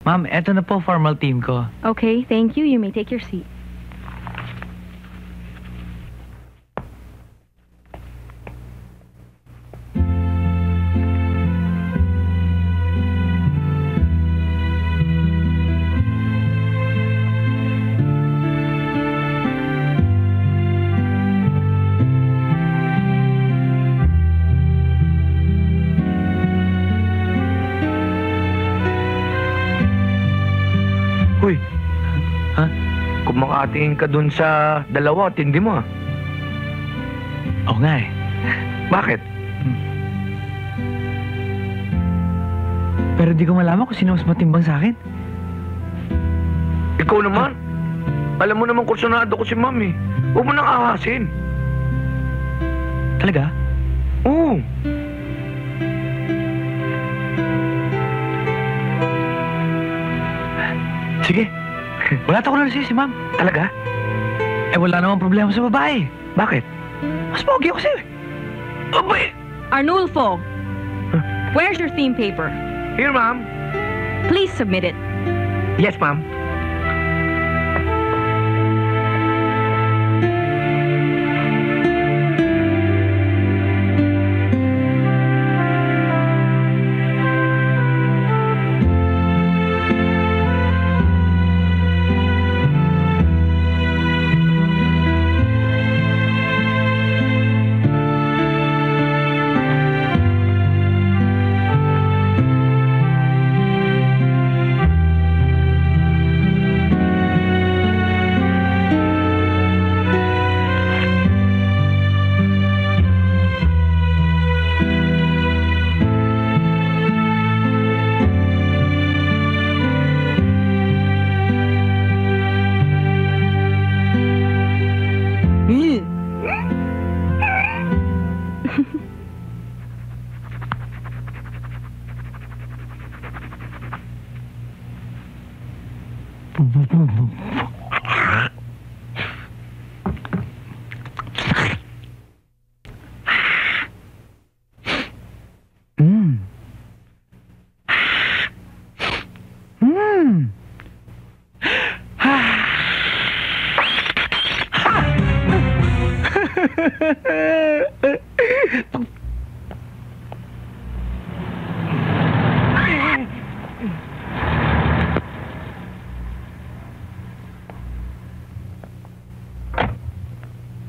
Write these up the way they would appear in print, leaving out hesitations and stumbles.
Ma'am, eto na po formal team ko. Okay, thank you. You may take your seat. Uy, ha? Kumakatingin ka dun sa dalawa, tindi mo. Oo nga eh. Bakit? Pero di ko malaman kung sino mas matimbang sa akin. Ikaw naman. Alam mo naman kursunado ko si Mami. Huwag mo nang ahasin. Talaga? Oo. Sige. Wala ko na si ma'am. Talaga? Eh wala namang problema sa babae. Bakit? Mas pogi ako sa'yo. Abay! Arnulfo, where's your theme paper? Here, ma'am. Please submit it. Yes, ma'am.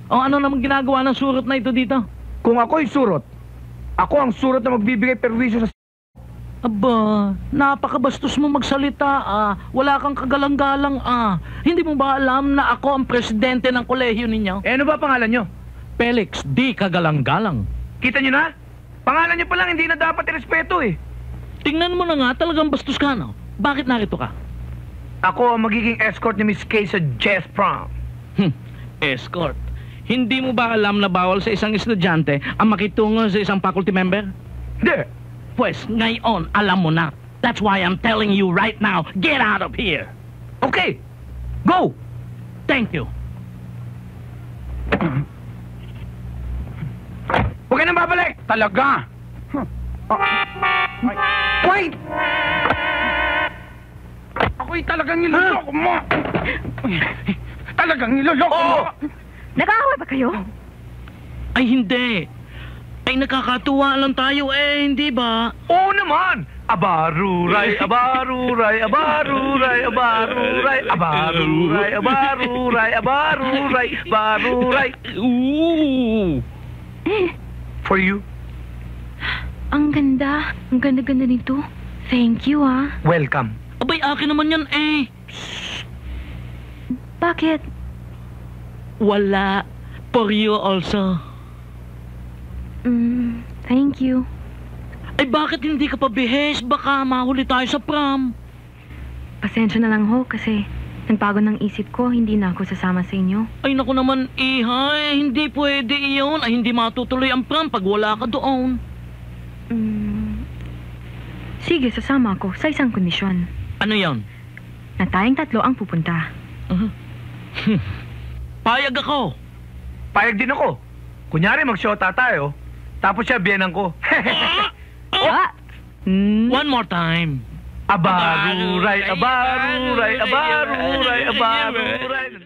O ano namang ginagawa ng surot na ito dito? Kung ako'y surot, ako ang surot na magbibigay perwisyo sa... Aba, napakabastos mo magsalita Wala kang kagalang-galang Hindi mo ba alam na ako ang presidente ng kolehiyo ninyo? Eh, ano ba pangalan nyo? Felix, di kagalang-galang. Kita nyo na? Pangalan nyo pa lang, hindi na dapat irespeto eh. Tingnan mo na nga, talagang bastos ka, no? Bakit narito ka? Ako ang magiging escort ni Miss Kay sa Jazz Prom. Escort? Hindi mo ba alam na bawal sa isang estudyante ang makitungo sa isang faculty member? Hindi. Pues, ngayon, alam mo na. That's why I'm telling you right now, get out of here! Okay, go! Thank you. Huwag ka nang babalik! Talaga! Wait! Ako'y talagang niloloko mo! Talagang niloloko mo! Nag-aaway ba kayo? Ay, hindi. Ay, nakakatuwa lang tayo hindi ba? Oo naman! Abaruray, abaruray, abaruray, abaruray, abaruray, abaruray, abaruray, abaruray. Ooh! For you. Ang ganda. Ang ganda-ganda nito. Thank you, Welcome. Abay, akin naman yan Bakit? Wala. For you also. Thank you. Ay, bakit hindi ka pa bihis? Baka mahuli tayo sa prom. Pasensya na lang ho kasi nagbago ng isip ko, hindi na ako sasama sa inyo. Ay, naku naman, ihay. Hindi pwede iyon. Ay, hindi matutuloy ang prom pag wala ka doon. Sige, sasama ako sa isang kondisyon. Ano yon? Na tayong tatlo ang pupunta. Payag ako. Payag din ako. Kunyari mag-shota tayo, tapos siya biyenan ko. One more time. Abaruray, abaruray, abaruray, abaruray.